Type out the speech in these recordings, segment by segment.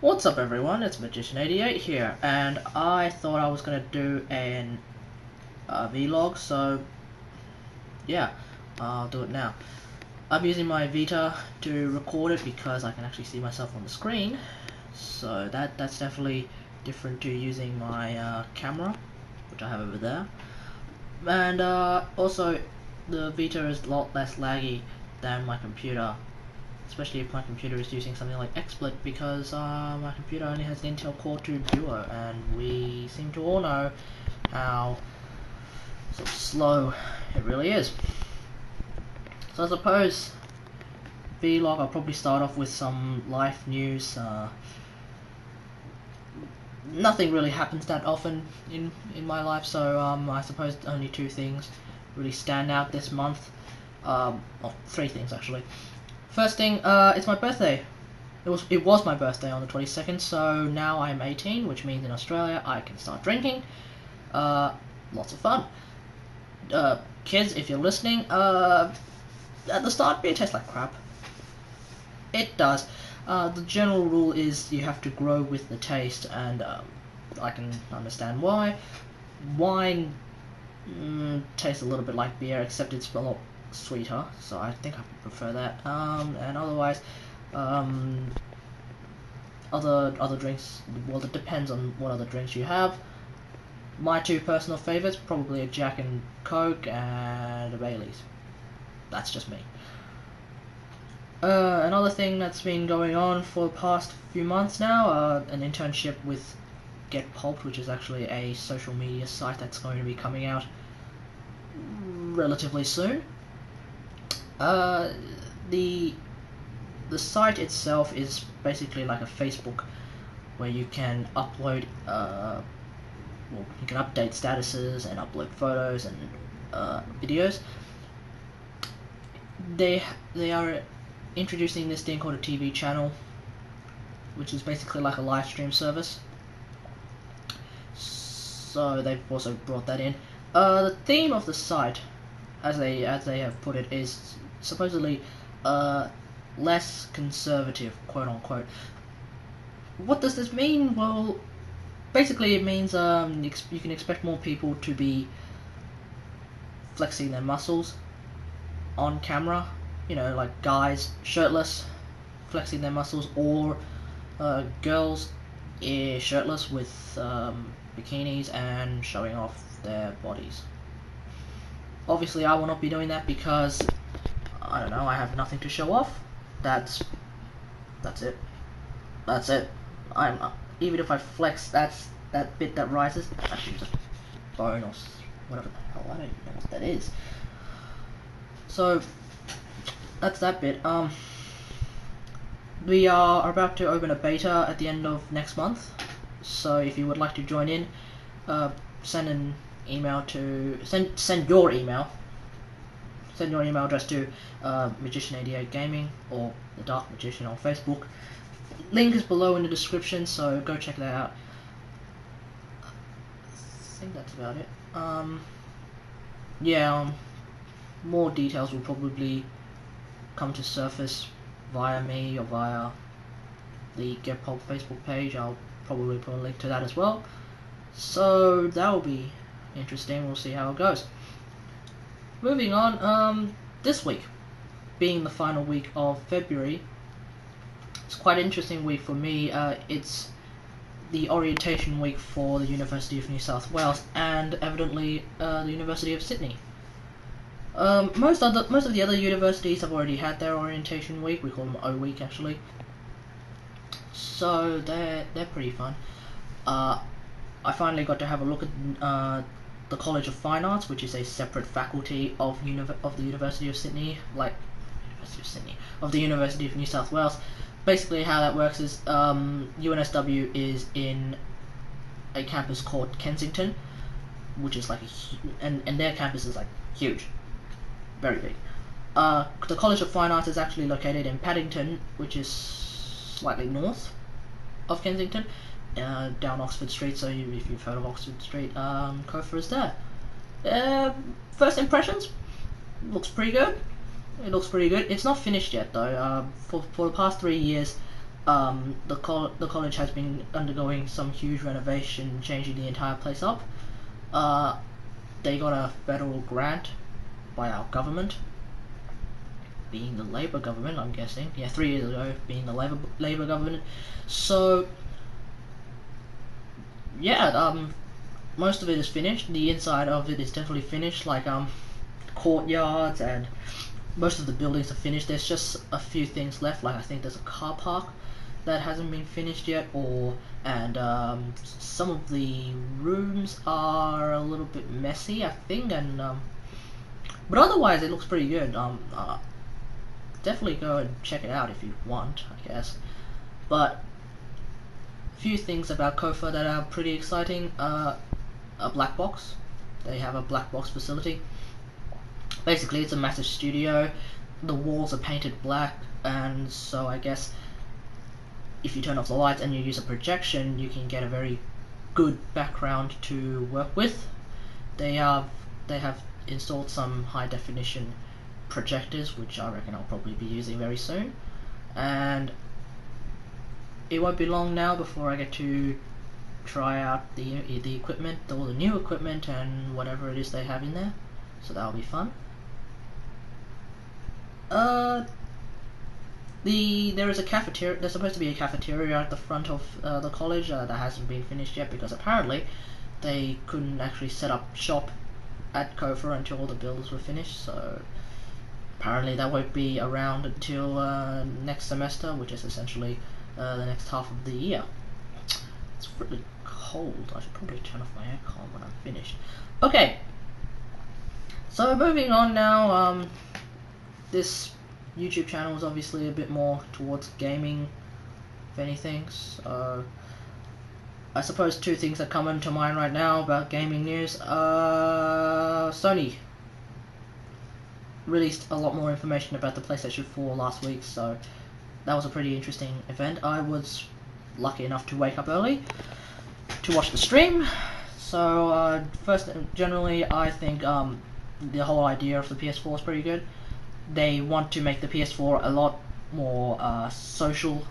What's up everyone, it's Magician88 here, and I thought I was going to do an vlog, so yeah, I'll do it now. I'm using my Vita to record it because I can actually see myself on the screen, so that's definitely different to using my camera, which I have over there. And also, the Vita is a lot less laggy than my computer, especially if my computer is using something like XSplit, because my computer only has an Intel Core 2 Duo, and we seem to all know how sort of slow it really is. So I suppose vlog, I'll probably start off with some life news. Nothing really happens that often in my life, so I suppose only two things really stand out this month. Well, three things actually. First thing, it's my birthday. It was my birthday on the 22nd, so now I'm 18, which means in Australia I can start drinking. Lots of fun. Kids, if you're listening, at the start beer tastes like crap. It does. The general rule is you have to grow with the taste, and I can understand why. Wine tastes a little bit like beer, except it's a lot sweeter, so I think I prefer that. And otherwise, other drinks, well, it depends on what other drinks you have. My two personal favorites, probably a Jack and Coke and a Baileys. That's just me. Another thing that's been going on for the past few months now, an internship with Get Pulped, which is actually a social media site that's going to be coming out relatively soon. The site itself is basically like a Facebook, where you can upload, well, you can update statuses and upload photos and videos. They are introducing this thing called a TV channel, which is basically like a live stream service. So they've also brought that in. The theme of the site, as they have put it, is supposedly less conservative, quote unquote. What does this mean? Well, basically it means you can expect more people to be flexing their muscles on camera. You know, like guys shirtless flexing their muscles, or girls shirtless with bikinis and showing off their bodies. Obviously I will not be doing that because I don't know, I have nothing to show off. That's it. That's it. I'm even if I flex, that bit that rises, actually just bone or whatever the hell, I don't even know what that is. So that's that bit. We are about to open a beta at the end of next month, so if you would like to join in, send an email to send your email address to Magician88 Gaming or the Dark Magician on Facebook. Link is below in the description, so go check that out. I think that's about it. Yeah, more details will probably come to surface via me or via the Get Pulped Facebook page. I'll probably put a link to that as well. So that will be interesting. We'll see how it goes. Moving on, this week, being the final week of February, it's quite an interesting week for me. It's the orientation week for the University of New South Wales and evidently the University of Sydney. Most of the other universities have already had their orientation week. We call them O week actually. So they're pretty fun. I finally got to have a look at the College of Fine Arts, which is a separate faculty of the University of Sydney, of the University of New South Wales. Basically, how that works is UNSW is in a campus called Kensington, which is like and their campus is like huge, very big. The College of Fine Arts is actually located in Paddington, which is slightly north of Kensington, down Oxford Street. So if you've heard of Oxford Street, Cofer is there. First impressions, looks pretty good. It looks pretty good. It's not finished yet though. For the past 3 years, The college has been undergoing some huge renovation, changing the entire place up. They got a federal grant by our government, being the Labour government, I'm guessing. Yeah, 3 years ago, being the Labour government. So yeah, most of it is finished. The inside of it is definitely finished, like courtyards, and most of the buildings are finished. There's just a few things left, like I think there's a car park that hasn't been finished yet, and some of the rooms are a little bit messy, I think, and but otherwise it looks pretty good. Definitely go and check it out if you want, I guess. But few things about Kofa that are pretty exciting. A black box. They have a black box facility. Basically, it's a massive studio. The walls are painted black, and so I guess if you turn off the lights and you use a projection, you can get a very good background to work with. They have installed some high definition projectors, which I reckon I'll probably be using very soon, and it won't be long now before I get to try out the equipment, all the new equipment and whatever it is they have in there, so that'll be fun. There is a cafeteria. There's supposed to be a cafeteria at the front of the college that hasn't been finished yet, because apparently they couldn't actually set up shop at Kofa until all the builds were finished, so apparently that won't be around until next semester, which is essentially the next half of the year. It's really cold. I should probably turn off my aircon when I'm finished. Okay, so moving on now. This YouTube channel is obviously a bit more towards gaming, if anything. So I suppose two things that come into mind right now about gaming news. Sony released a lot more information about the PlayStation 4 last week, so that was a pretty interesting event. I was lucky enough to wake up early to watch the stream. So first, generally, I think the whole idea of the PS4 is pretty good. They want to make the PS4 a lot more social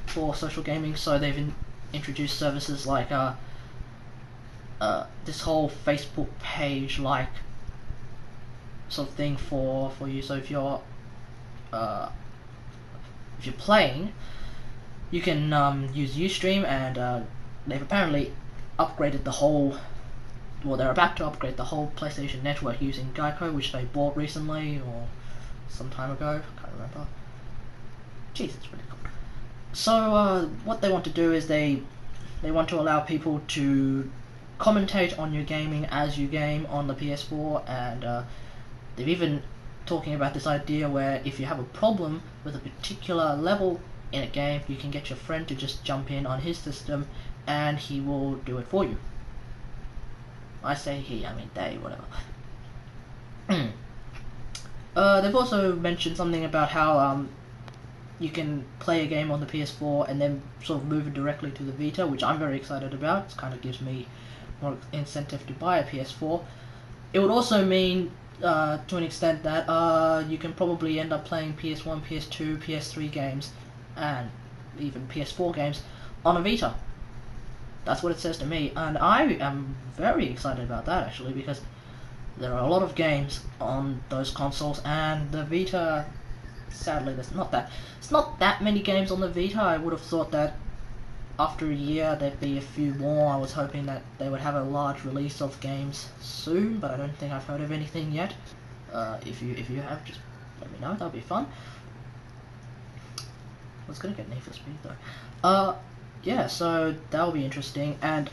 for social gaming, so they've introduced services like this whole Facebook page like sort of thing for you. So if you're playing, you can use Ustream, and they've apparently upgraded the whole. Well, they're about to upgrade the whole PlayStation Network using Geico, which they bought recently or some time ago. I can't remember. Jeez, it's really cold. So what they want to do is they want to allow people to commentate on your gaming as you game on the PS4, and they've even talking about this idea where if you have a problem with a particular level in a game, you can get your friend to just jump in on his system and he will do it for you. I say he, I mean they, whatever. They've also mentioned something about how you can play a game on the PS4 and then sort of move it directly to the Vita, which I'm very excited about. It kind of gives me more incentive to buy a PS4. It would also mean, to an extent, that you can probably end up playing PS1, PS2, PS3 games, and even PS4 games on a Vita. That's what it says to me, and I am very excited about that actually, because there are a lot of games on those consoles, and the Vita, sadly, it's not that many games on the Vita. I would have thought that after a year there'd be a few more. I was hoping that they would have a large release of games soon, but I don't think I've heard of anything yet. If you have, just let me know. That'll be fun. I was gonna get Need for Speed though. Yeah, so that'll be interesting, and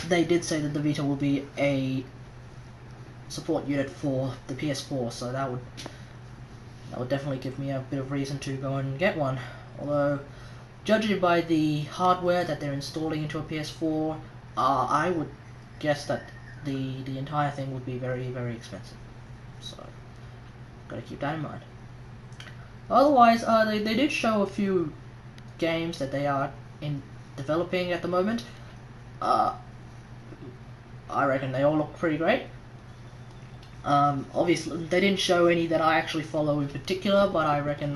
they did say that the Vita will be a support unit for the PS4, so that would definitely give me a bit of reason to go and get one. Although, judging by the hardware that they're installing into a PS4, I would guess that the entire thing would be very, very expensive. So, gotta keep that in mind. Otherwise, they did show a few games that they are developing at the moment. I reckon they all look pretty great. Obviously, they didn't show any that I actually follow in particular, but I reckon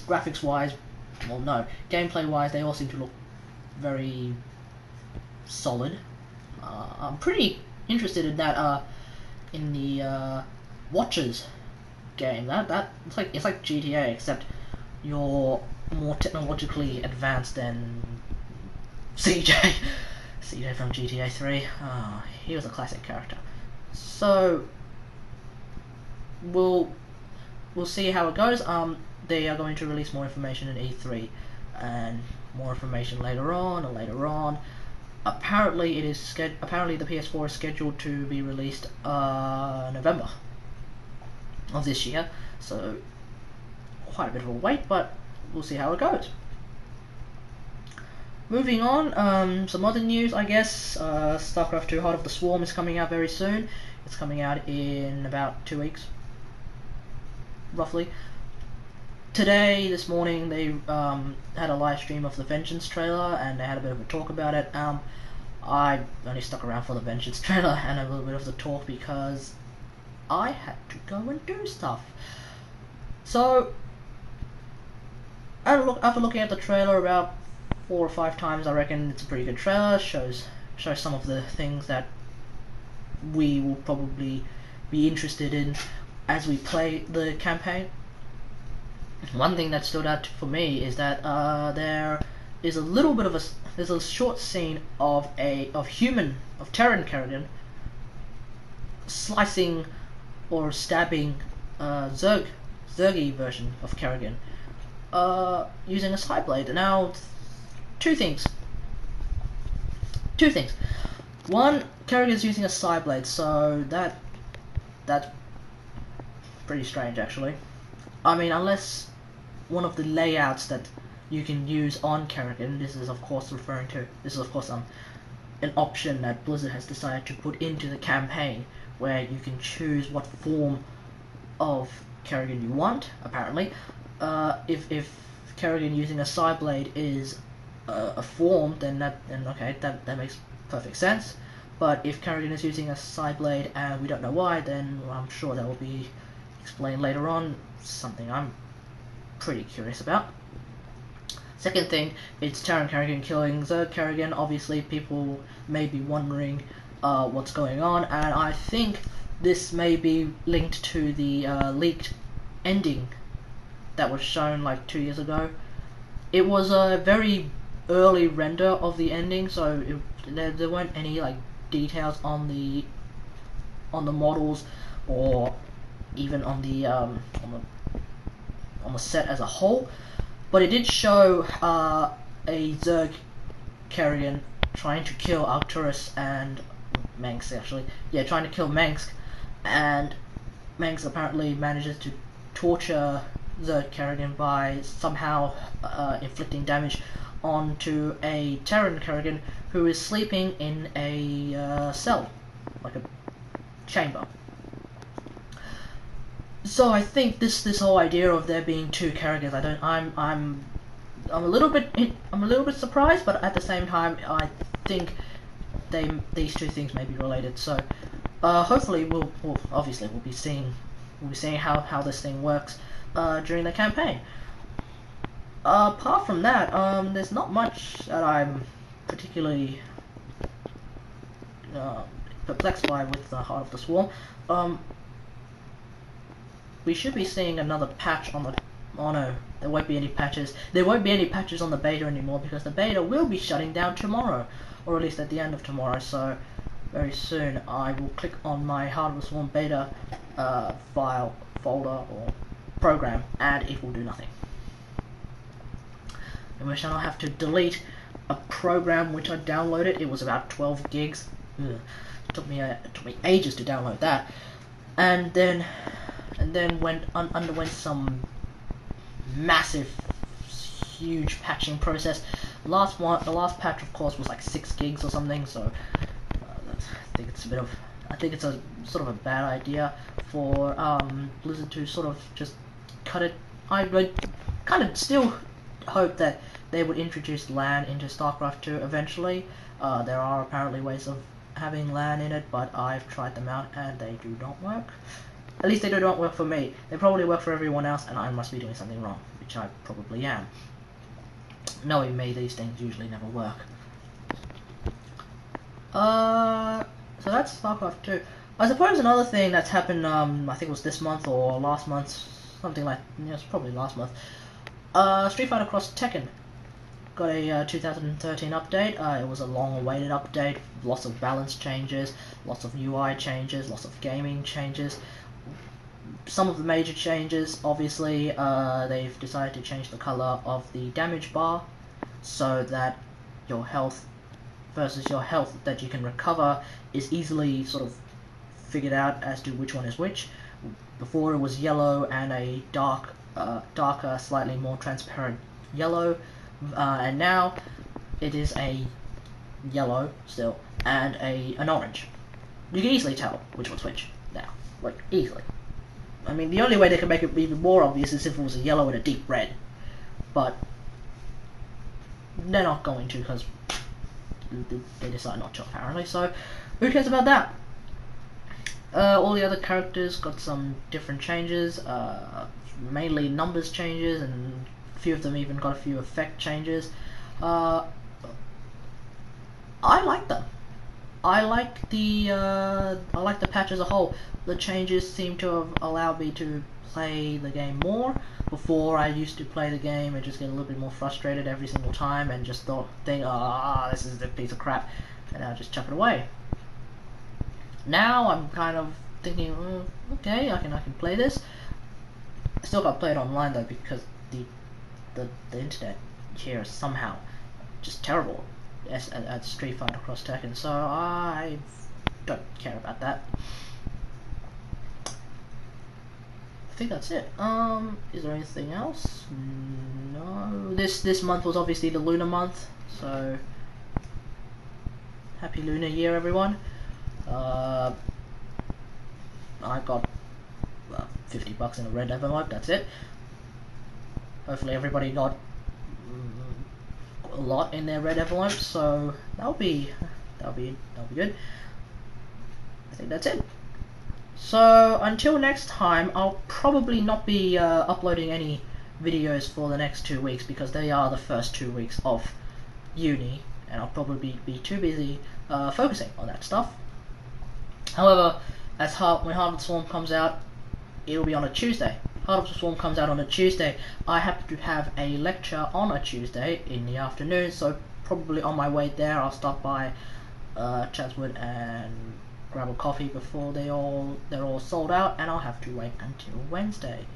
graphics-wise, well, no, gameplay-wise, they all seem to look very solid. I'm pretty interested in that. In the Watchers game, that it's like GTA, except you're more technologically advanced than CJ. CJ from GTA 3. Oh, he was a classic character. So we'll see how it goes. They are going to release more information in E3, and more information later on and later on. Apparently, apparently the PS4 is scheduled to be released November of this year. So quite a bit of a wait, but we'll see how it goes. Moving on, some other news, I guess. StarCraft 2 Heart of the Swarm is coming out very soon. It's coming out in about 2 weeks, roughly. Today, this morning, they had a live stream of the Vengeance trailer, and they had a bit of a talk about it. I only stuck around for the Vengeance trailer and a little bit of the talk because I had to go and do stuff. So, after looking at the trailer about 4 or 5 times, I reckon it's a pretty good trailer. Shows some of the things that we will probably be interested in as we play the campaign. One thing that stood out for me is that there is a little bit of there's a short scene of Terran Kerrigan slicing or stabbing Zergy version of Kerrigan using a side blade. Now, two things. One, Kerrigan's using a side blade, so that's pretty strange actually. I mean, unless one of the layouts that you can use on Kerrigan, this is of course an option that Blizzard has decided to put into the campaign, where you can choose what form of Kerrigan you want. Apparently, if Kerrigan using a side blade is a form, then okay, that makes perfect sense. But if Kerrigan is using a side blade and we don't know why, then I'm sure that will be explained later on. Something I'm pretty curious about. Second thing, it's Terran Kerrigan killing Zerg Kerrigan. Obviously, people may be wondering what's going on, and I think this may be linked to the leaked ending that was shown like 2 years ago. It was a very early render of the ending, so there weren't any like details on the models or even on the set as a whole, but it did show a Zerg Kerrigan trying to kill Arcturus and Mengsk, actually. Yeah, trying to kill Mengsk, and Mengsk apparently manages to torture Zerg Kerrigan by somehow inflicting damage onto a Terran Kerrigan who is sleeping in a cell, like a chamber. So I think this whole idea of there being 2 Kerrigans, I'm a little bit surprised, but at the same time I think these 2 things may be related. So hopefully we'll be seeing how this thing works during the campaign. Apart from that, there's not much that I'm particularly perplexed by with the Heart of the Swarm. We should be seeing another patch on the... Oh no, there won't be any patches. There won't be any patches on the beta anymore because the beta will be shutting down tomorrow, or at least at the end of tomorrow. So very soon I will click on my Heart of the Swarm beta file, folder, or program, and it will do nothing. In which I'll have to delete a program which I downloaded. It was about 12 gigs. Ugh. It took me ages to download that, and then underwent some massive, huge patching process. The last patch, of course, was like 6 gigs or something. So I think it's a sort of a bad idea for Blizzard to sort of just cut it. I would kind of still hope that they would introduce LAN into StarCraft 2 eventually. There are apparently ways of having LAN in it, but I've tried them out and they do not work. At least they don't work for me. They probably work for everyone else, and I must be doing something wrong, which I probably am. Knowing me, these things usually never work. So that's StarCraft 2. I suppose another thing that's happened, I think it was this month or last month, something like, it's probably last month. Street Fighter Cross Tekken got a 2013 update. It was a long-awaited update, lots of balance changes, lots of UI changes, lots of gaming changes. Some of the major changes, obviously, they've decided to change the color of the damage bar so that your health versus your health that you can recover is easily sort of figured out as to which one is which. Before it was yellow and a darker, slightly more transparent yellow, and now it is a yellow still and an orange. You can easily tell which one's which now, like easily. I mean, the only way they can make it even more obvious is if it was a yellow and a deep red, but they're not going to because they decide not to apparently. So who cares about that? All the other characters got some different changes, mainly numbers changes, and a few of them even got a few effect changes. I like them. I like the patch as a whole. The changes seem to have allowed me to play the game more. Before, I used to play the game and just get a little bit more frustrated every single time and just think, this is a piece of crap, and I'll just chuck it away. Now I'm kind of thinking, okay, I can play this. I still got to play it online though because the internet here is somehow just terrible at Street Fighter Cross Tekken, so I don't care about that. I think that's it. Is there anything else? No. This month was obviously the Lunar month, so happy Lunar Year, everyone. I got $50 in a red envelope. That's it. Hopefully everybody got a lot in their red envelopes, so that'll be good. I think that's it. So until next time, I'll probably not be uploading any videos for the next 2 weeks because they are the first 2 weeks of uni, and I'll probably be too busy focusing on that stuff. However, when Heart of the Swarm comes out, it'll be on a Tuesday. Heart of the Swarm comes out on a Tuesday. I happen to have a lecture on a Tuesday in the afternoon, so probably on my way there I'll stop by Chatswood and grab a coffee before they're all sold out, and I'll have to wait until Wednesday.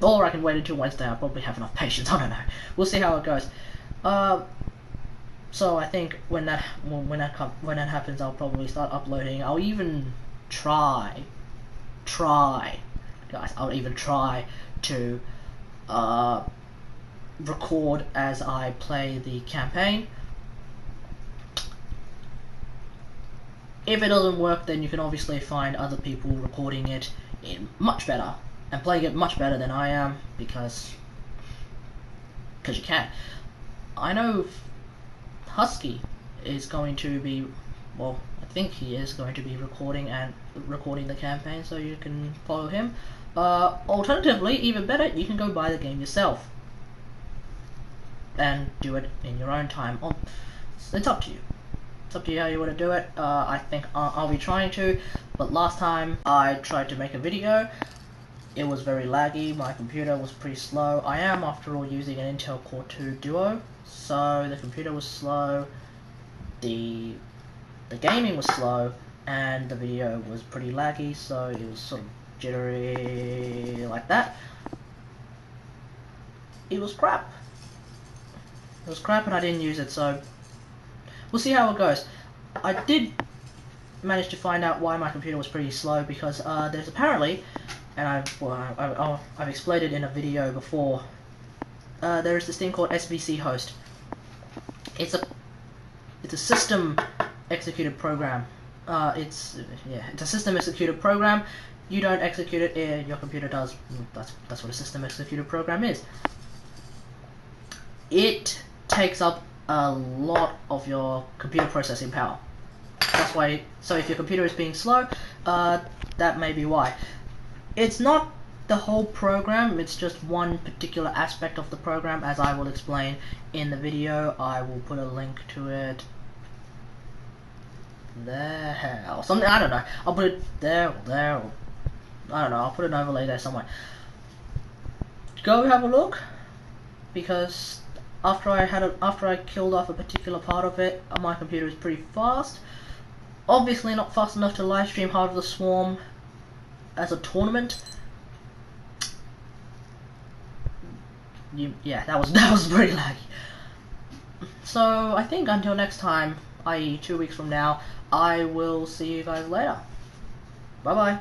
Or I can wait until Wednesday. I'll probably have enough patience. I don't know. We'll see how it goes. So I think when that happens, I'll probably start uploading. I'll even try, guys. I'll even try to record as I play the campaign. If it doesn't work, then you can obviously find other people recording it much better and playing it much better than I am, because you can. I know Husky is going to be, well, I think he is going to be recording the campaign, so you can follow him. Alternatively, even better, you can go buy the game yourself and do it in your own time. It's up to you. It's up to you how you want to do it. I think I'll be trying to, but last time I tried to make a video, it was very laggy. My computer was pretty slow. I am, after all, using an Intel Core 2 Duo, so the computer was slow, the gaming was slow, and the video was pretty laggy, so it was sort of jittery like that. It was crap. It was crap, and I didn't use it, so we'll see how it goes. I did manage to find out why my computer was pretty slow, because there's apparently, and I've explained it in a video before, there is this thing called SVC host. It's a system executed program. It's a system executed program. You don't execute it, your computer does. That's what a system executed program is. It takes up a lot of your computer processing power. That's why. So if your computer is being slow, that may be why. It's not the whole program, it's just one particular aspect of the program, as I will explain in the video. I will put a link to it there or something, I don't know. I'll put it there or there, or I don't know, I'll put an overlay there somewhere. Go have a look, because after I killed off a particular part of it, my computer is pretty fast. Obviously not fast enough to live stream Heart of the Swarm as a tournament. Yeah, that was pretty laggy. So I think until next time, i.e. 2 weeks from now, I will see you guys later. Bye bye.